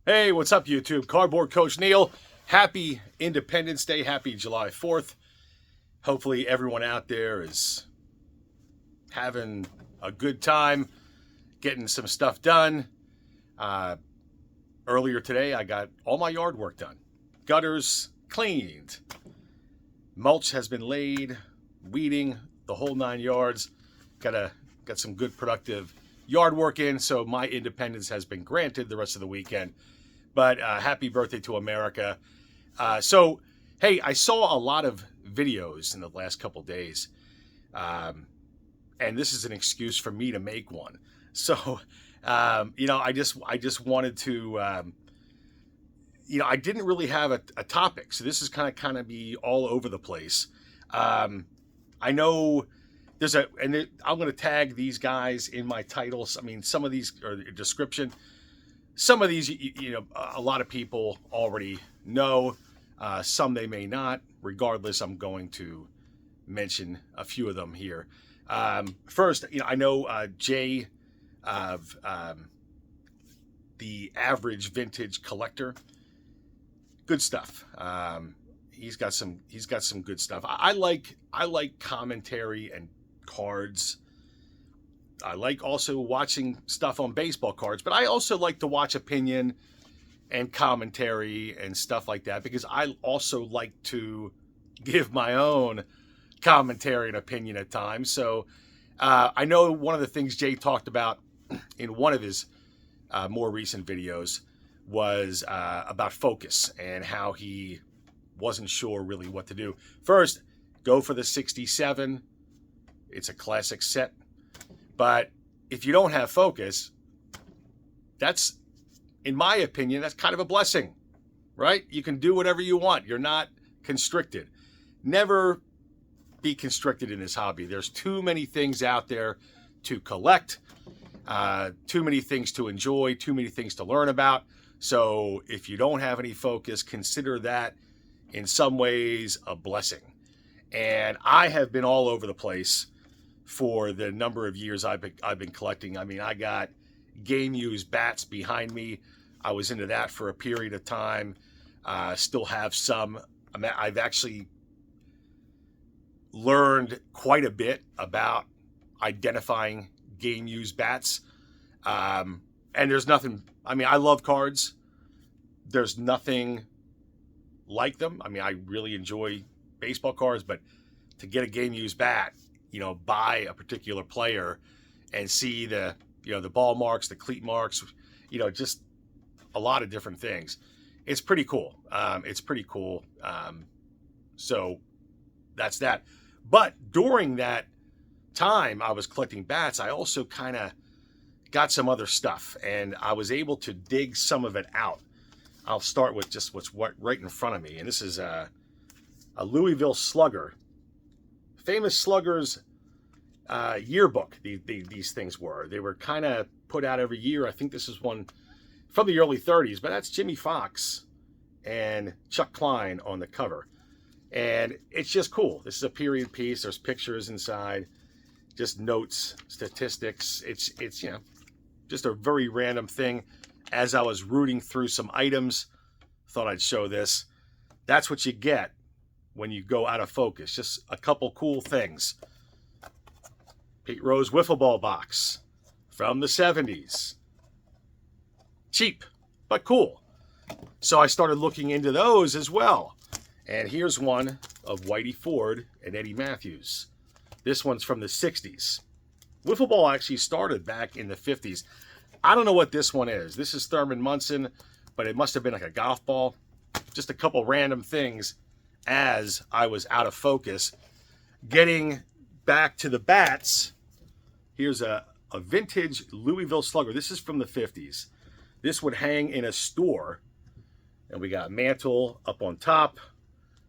Hey, what's up, YouTube? Cardboard Coach Neil. Happy Independence Day. Happy July 4th. Hopefully, everyone out there is having a good time, getting some stuff done. Uh, Earlier today, I got all my yard work done. Gutters cleaned. Mulch has been laid, weeding, the whole 9 yards. Got some good productive yard work in, so my independence has been granted the rest of the weekend. But happy birthday to America. Hey, I saw a lot of videos in the last couple days, and this is an excuse for me to make one. So, I just wanted to, I didn't really have a topic, so this is kind of be all over the place. I know I'm going to tag these guys in my titles. I mean, some of these or the description. Some of these, a lot of people already know. Some they may not. Regardless, I'm going to mention a few of them here. First, I know Jay of the Average Vintage Collector. Good stuff. He's got some good stuff. I like commentary and cards. I like also watching stuff on baseball cards, but I also like to watch opinion and commentary and stuff like that because I also like to give my own commentary and opinion at times. So I know one of the things Jay talked about in one of his more recent videos was about focus and how he wasn't sure really what to do. First, go for the 67. It's a classic set. But if you don't have focus, that's, in my opinion, that's kind of a blessing, right? You can do whatever you want. You're not constricted. Never be constricted in this hobby. There's too many things out there to collect, too many things to enjoy, too many things to learn about. So if you don't have any focus, consider that in some ways a blessing. And I have been all over the place for the number of years I've been collecting. I mean, I got game used bats behind me. I was into that for a period of time. Still have some. I've actually learned quite a bit about identifying game used bats. And there's nothing, I love cards. There's nothing like them. I really enjoy baseball cards, but to get a game used bat, by a particular player and see the ball marks, the cleat marks, just a lot of different things. It's pretty cool. So that's that. But during that time I was collecting bats, I also kind of got some other stuff and I was able to dig some of it out. I'll start with just what's right in front of me. And this is a Louisville Slugger. Famous Sluggers yearbook. These things they were kind of put out every year. I think this is one from the early 30s, but that's Jimmy Fox and Chuck Klein on the cover. And it's just cool. This is a period piece. There's pictures inside, just notes, statistics. It's just a very random thing. As I was rooting through some items, thought I'd show this. That's what you get when you go out of focus. Just a couple cool things. Pete Rose wiffle ball box from the 70s. Cheap, but cool. So I started looking into those as well. And here's one of Whitey Ford and Eddie Matthews. This one's from the 60s. Wiffle ball actually started back in the 50s. I don't know what this one is. This is Thurman Munson, but it must have been like a golf ball. Just a couple random things as I was out of focus. Getting back to the bats, here's a vintage Louisville Slugger. This is from the 50s. This would hang in a store. And we got Mantle up on top.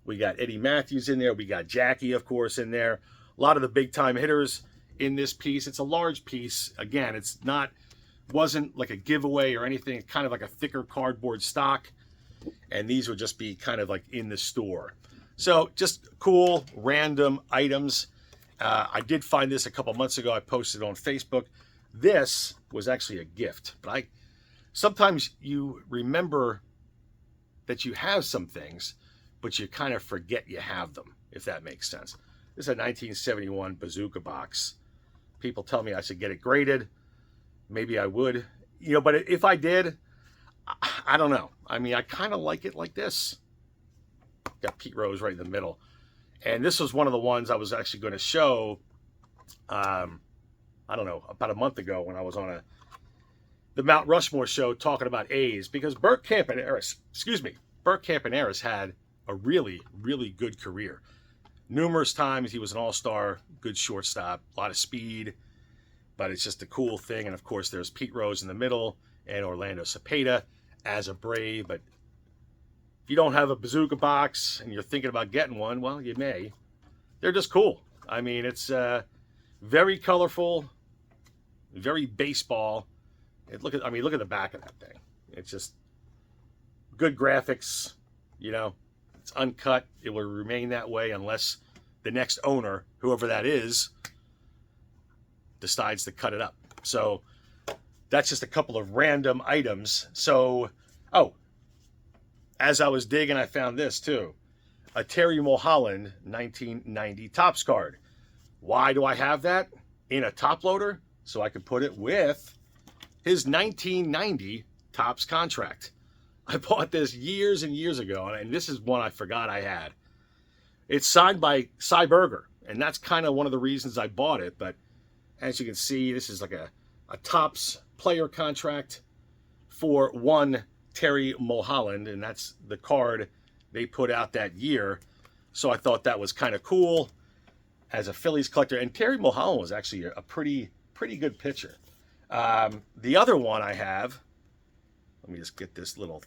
We got Eddie Matthews in there. We got Jackie, of course, in there. A lot of the big-time hitters in this piece. It's a large piece. Again, wasn't like a giveaway or anything. It's kind of like a thicker cardboard stock. And these would just be kind of like in the store. So just cool, random items. I did find this a couple months ago. I posted on Facebook. This was actually a gift, but sometimes you remember that you have some things, but you kind of forget you have them, if that makes sense. This is a 1971 Bazooka box. People tell me I should get it graded. Maybe I would, but if I did, I don't know. I mean, I kind of like it like this. Got Pete Rose right in the middle. And this was one of the ones I was actually going to show, I don't know, about a month ago when I was on the Mount Rushmore show talking about A's, because Bert Campaneris had a really, really good career. Numerous times he was an all-star, good shortstop, a lot of speed, but it's just a cool thing. And of course, there's Pete Rose in the middle and Orlando Cepeda as a Brave. But if you don't have a Bazooka box and you're thinking about getting one, well, you may. They're just cool. I mean, it's very colorful, very baseball. Look at the back of that thing. It's just good graphics. It's uncut. It will remain that way unless the next owner, whoever that is, decides to cut it up. So that's just a couple of random items. So, as I was digging, I found this too. A Terry Mulholland 1990 Topps card. Why do I have that in a top loader? So I could put it with his 1990 Topps contract. I bought this years and years ago, and this is one I forgot I had. It's signed by Cy Berger, and that's kind of one of the reasons I bought it. But as you can see, this is like a Topps player contract for one Terry Mulholland, and that's the card they put out that year. So I thought that was kind of cool as a Phillies collector. And Terry Mulholland was actually a pretty good pitcher. The other one I have, let me just get this little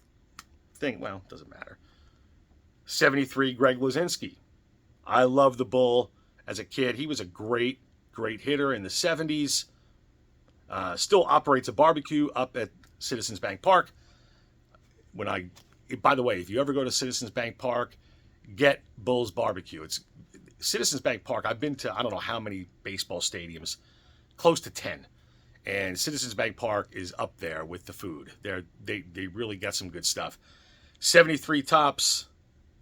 thing. Well, it doesn't matter. 73 Greg Luzinski. I love the Bull as a kid. He was a great hitter in the 70s. Still operates a barbecue up at Citizens Bank Park. By the way, if you ever go to Citizens Bank Park, get Bull's Barbecue. It's Citizens Bank Park. I've been to I don't know how many baseball stadiums, close to 10. And Citizens Bank Park is up there with the food. They really got some good stuff. 73 Topps,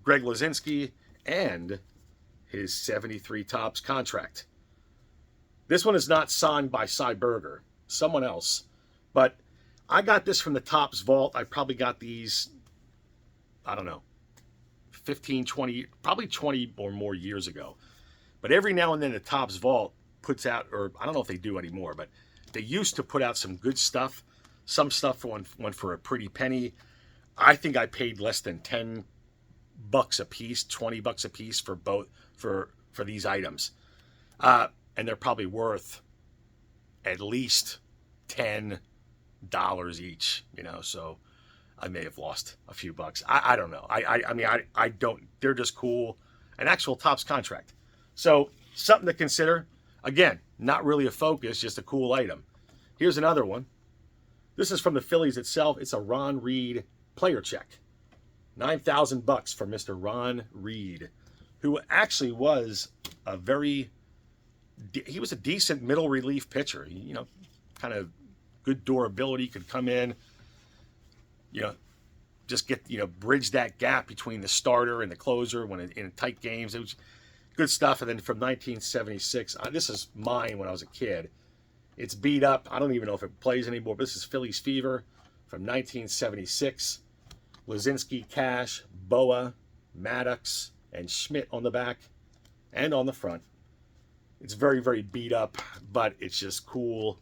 Greg Luzinski, and his 73 Topps contract. This one is not signed by Cy Berger, someone else. But I got this from the Topps vault. I probably got these, I don't know, 15, 20, probably 20 or more years ago. But every now and then the Topps vault puts out, or I don't know if they do anymore, but they used to put out some good stuff. Some stuff went for a pretty penny. I think I paid less than $10 a piece, $20 a piece for both for these items. And they're probably worth at least $10 each, so I may have lost a few bucks. I don't know. I mean, I don't, they're just cool. An actual Topps contract. So something to consider. Again, not really a focus, just a cool item. Here's another one. This is from the Phillies itself. It's a Ron Reed player check. $9,000 for Mr. Ron Reed, who actually was he was a decent middle relief pitcher. Kind of good durability, could come in, just get, bridge that gap between the starter and the closer when in tight games. It was good stuff. And then from 1976, this is mine when I was a kid. It's beat up. I don't even know if it plays anymore, but this is Phillies Fever from 1976. Luzinski, Cash, Boa, Maddox, and Schmidt on the back and on the front. It's very, very beat up, but it's just cool.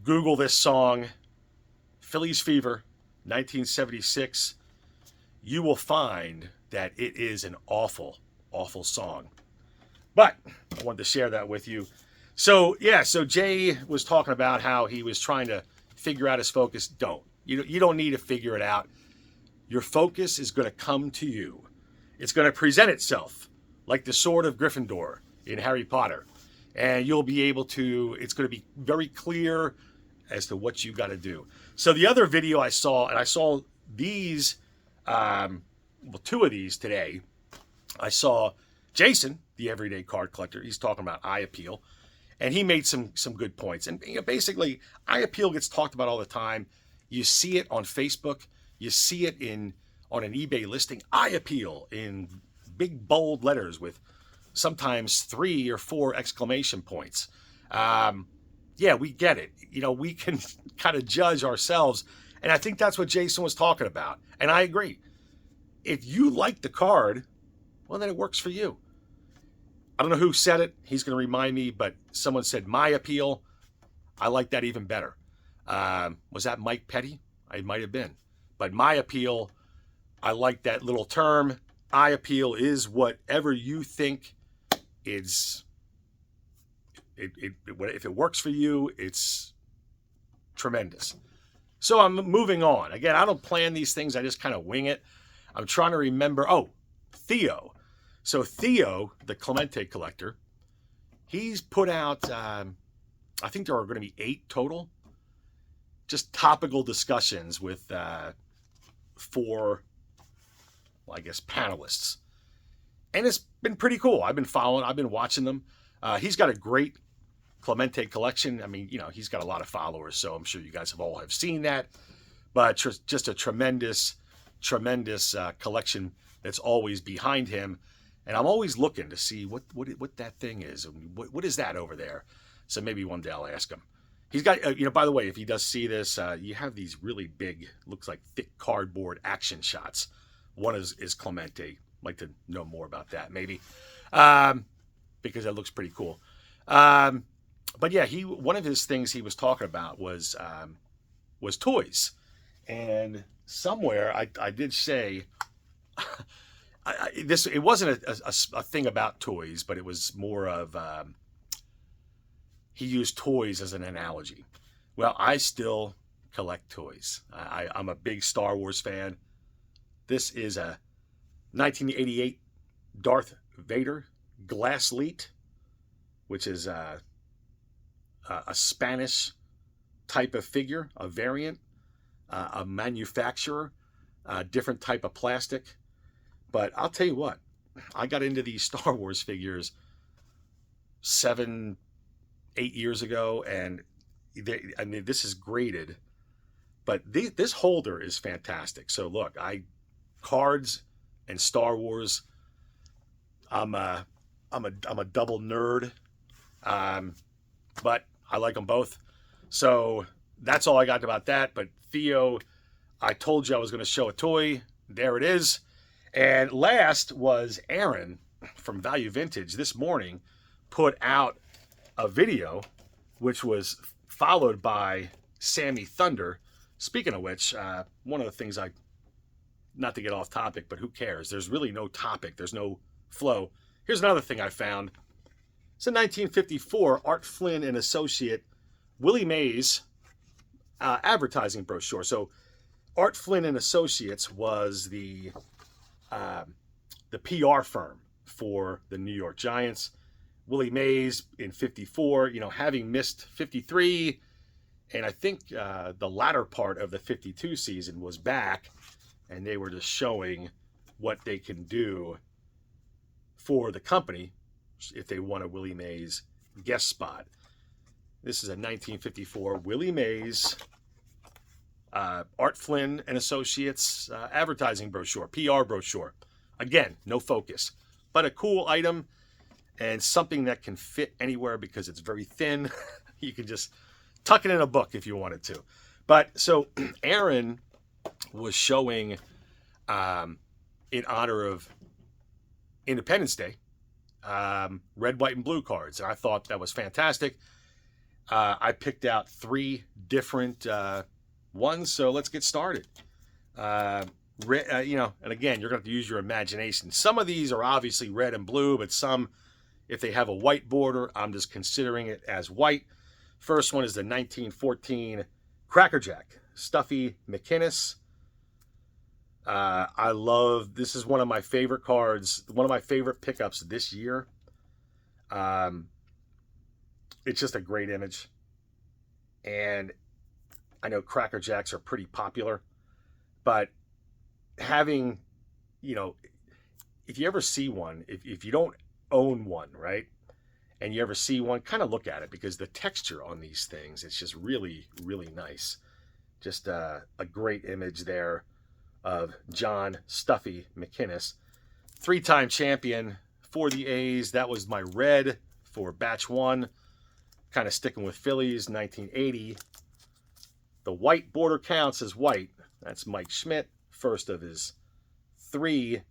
Google this song, Phillies Fever, 1976. You will find that it is an awful, awful song. But I wanted to share that with you. So Jay was talking about how he was trying to figure out his focus. You don't need to figure it out. Your focus is going to come to you. It's going to present itself like the sword of Gryffindor in Harry Potter. And you'll be able to, it's going to be very clear as to what you got to do. So the other video I saw, and I saw these, two of these today. I saw Jason, the everyday card collector. He's talking about eye appeal. And he made some good points. And basically, eye appeal gets talked about all the time. You see it on Facebook. You see it on an eBay listing. Eye appeal in big bold letters with sometimes 3 or 4 exclamation points. Yeah, we get it. We can kind of judge ourselves. And I think that's what Jason was talking about. And I agree. If you like the card, well, then it works for you. I don't know who said it. He's going to remind me, but someone said my appeal. I like that even better. Was that Mike Petty? It might have been. But my appeal, I like that little term. Eye appeal is whatever you think is. If it works for you, it's tremendous. So I'm moving on. Again, I don't plan these things. I just kind of wing it. I'm trying to remember. Oh, Theo. So Theo, the Clemente collector, he's put out, I think there are going to be 8 total, just topical discussions with 4, well, I guess, panelists. And it's been pretty cool. I've been watching them. He's got a great Clemente collection. I mean, he's got a lot of followers, so I'm sure you guys have seen that. But just a tremendous collection that's always behind him. And I'm always looking to see what that thing is. What is that over there? So maybe one day I'll ask him. He's got, by the way, if he does see this, you have these really big, looks like thick cardboard action shots. One is Clemente. I'd like to know more about that, maybe, because that looks pretty cool. But yeah, one of his things he was talking about was toys. And somewhere I did say, it wasn't a thing about toys, but it was more of he used toys as an analogy. Well, I still collect toys. I'm a big Star Wars fan. This is a 1988 Darth Vader glass leet, which is a Spanish type of figure, a variant, a manufacturer, a different type of plastic. But I'll tell you what, I got into these Star Wars figures 7-8 years ago, and this is graded, but this holder is fantastic. So look, cards and Star Wars. I'm a double nerd, but I like them both. So that's all I got about that. But Theo, I told you I was going to show a toy. There it is. And last was Aaron from Value Vintage this morning put out a video, which was followed by Sammy Thunder. Speaking of which, one of the things not to get off topic, but who cares? There's really no topic. There's no flow. Here's another thing I found. It's a 1954 Art Flynn and Associate Willie Mays advertising brochure. So Art Flynn and Associates was the PR firm for the New York Giants. Willie Mays in 54, having missed 53, and I think the latter part of the 52 season was back, and they were just showing what they can do for the company if they want a Willie Mays guest spot. This is a 1954 Willie Mays Art Flynn and Associates advertising brochure, PR brochure. Again, no focus, but a cool item and something that can fit anywhere because it's very thin. You can just tuck it in a book if you wanted to. But so Aaron was showing, in honor of Independence Day, red, white, and blue cards. And I thought that was fantastic. I picked out 3 different ones, so let's get started. And again, you're going to have to use your imagination. Some of these are obviously red and blue, but some, if they have a white border, I'm just considering it as white. First one is the 1914 Cracker Jack, Stuffy McInnes. This is one of my favorite cards, one of my favorite pickups this year. It's just a great image. And I know Cracker Jacks are pretty popular, but having, if you ever see one, if you don't own one, right, and you ever see one, kind of look at it because the texture on these things, it's just really, really nice. Just a great image there of John Stuffy McInnes, three-time champion for the A's. That was my red for batch one. Kind of sticking with Phillies, 1980. The white border counts as white. That's Mike Schmidt, first of his 3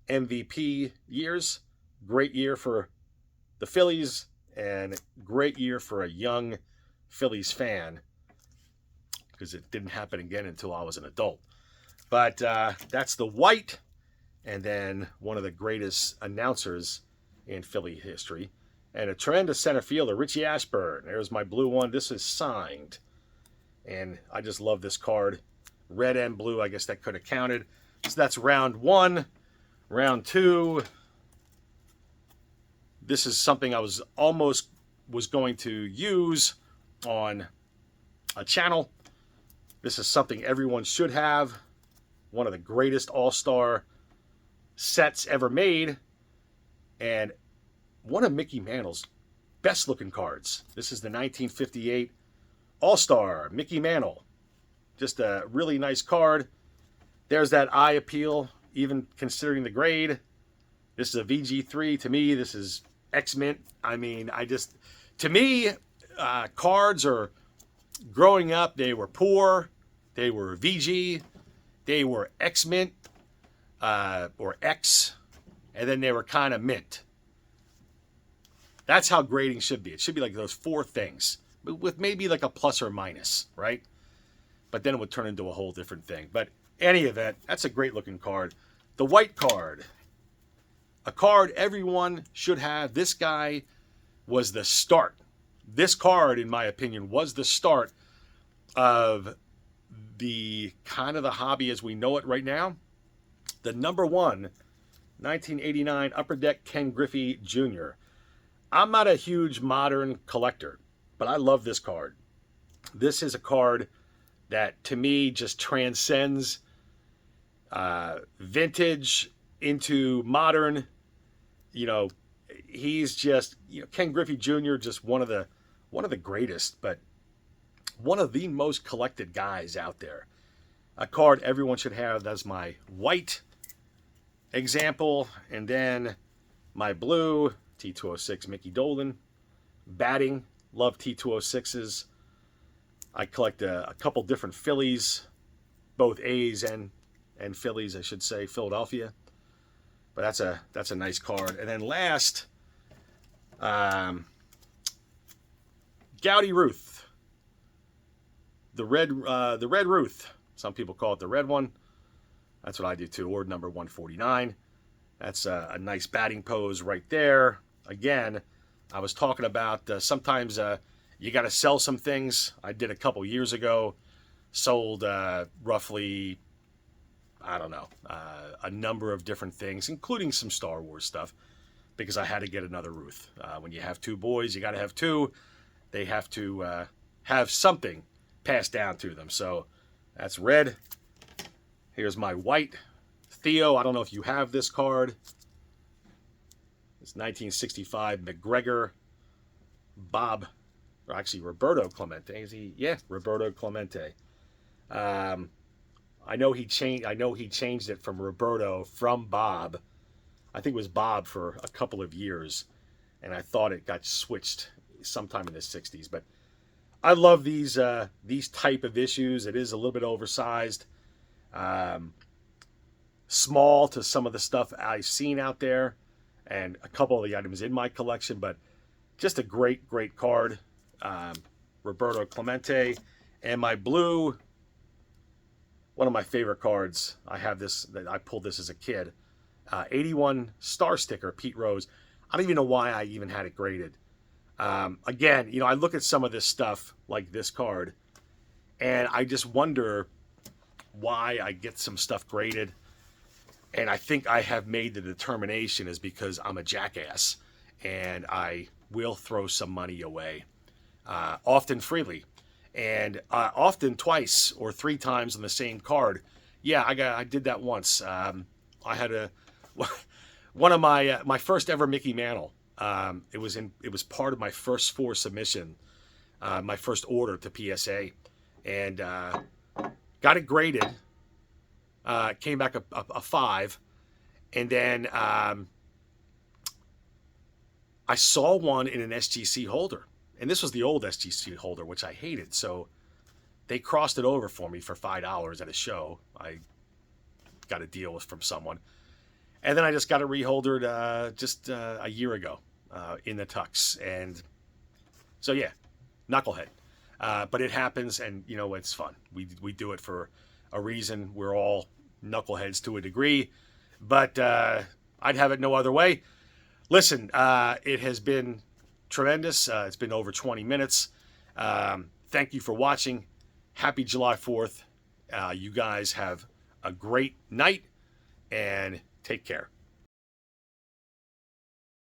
MVP years. Great year for the Phillies and great year for a young Phillies fan, because it didn't happen again until I was an adult. But that's the white, and then one of the greatest announcers in Philly history, and a tremendous center fielder, Richie Ashburn. There's my blue one. This is signed, and I just love this card. Red and blue, I guess that could have counted. So that's round one. Round two, this is something I was going to use on a channel. This is something everyone should have. One of the greatest all-star sets ever made, and one of Mickey Mantle's best-looking cards. This is the 1958 All-Star Mickey Mantle. Just a really nice card. There's that eye appeal, even considering the grade. This is a VG3. To me, this is X-Mint. I mean, to me, cards are, growing up, they were poor, they were VG, they were X-Mint, or X, and then they were kind of mint. That's how grading should be. It should be like those 4 things, with maybe like a plus or minus, right? But then it would turn into a whole different thing. But any event, that's a great looking card. The white card, a card everyone should have. This guy was the start. This card, in my opinion, was the start of the kind of the hobby as we know it right now. The number 1, 1989 Upper Deck Ken Griffey Jr. I'm not a huge modern collector, but I love this card. This is a card that, to me, just transcends vintage into modern. You know, he's just, Ken Griffey Jr., just one of the greatest, but one of the most collected guys out there. A card everyone should have. That's my white example. And then my blue, T206 Mickey Dolan. Batting, love T206s. I collect a couple different Phillies, both A's and Phillies, I should say, Philadelphia. But that's a nice card. And then last, Gowdy Ruth, the red Ruth. Some people call it the red one. That's what I do too. Or number 149. That's a nice batting pose right there. Again, I was talking about sometimes you got to sell some things. I did a couple years ago. Sold roughly, I don't know, a number of different things, including some Star Wars stuff, because I had to get another Ruth. When you have 2 boys, you got to have 2. They have to have something passed down to them. So that's red. Here's my white Theo. I don't know if you have this card. It's 1965 McGregor Bob, or actually Roberto Clemente. Is he? Yeah, Roberto Clemente. I know he changed it from Roberto from Bob. I think it was Bob for a couple of years, and I thought it got switched sometime in the 60s. But I love these type of issues. It is a little bit oversized, small to some of the stuff I've seen out there, and a couple of the items in my collection. But just a great card, Roberto Clemente. And my blue, one of my favorite cards. I have this, that I pulled this as a kid. 81 star sticker, Pete Rose. I don't even know why I even had it graded. Again, I look at some of this stuff, like this card, and I just wonder why I get some stuff graded. And I think I have made the determination is because I'm a jackass, and I will throw some money away, often freely, and often twice or 3 times on the same card. Yeah, I did that once. I had one of my first ever Mickey Mantle. It was part of my first 4 submission, my first order to PSA, and got it graded, came back a 5, and then I saw one in an SGC holder, and this was the old SGC holder, which I hated. So they crossed it over for me for $5 at a show. I got a deal from someone, and then I just got it reholdered just a year ago in the tux, and so yeah, knucklehead. But it happens, and you know it's fun. We do it for a reason. We're all knuckleheads to a degree, but I'd have it no other way. Listen, it has been tremendous. It's been over 20 minutes. Thank you for watching. Happy July 4th. You guys have a great night and take care.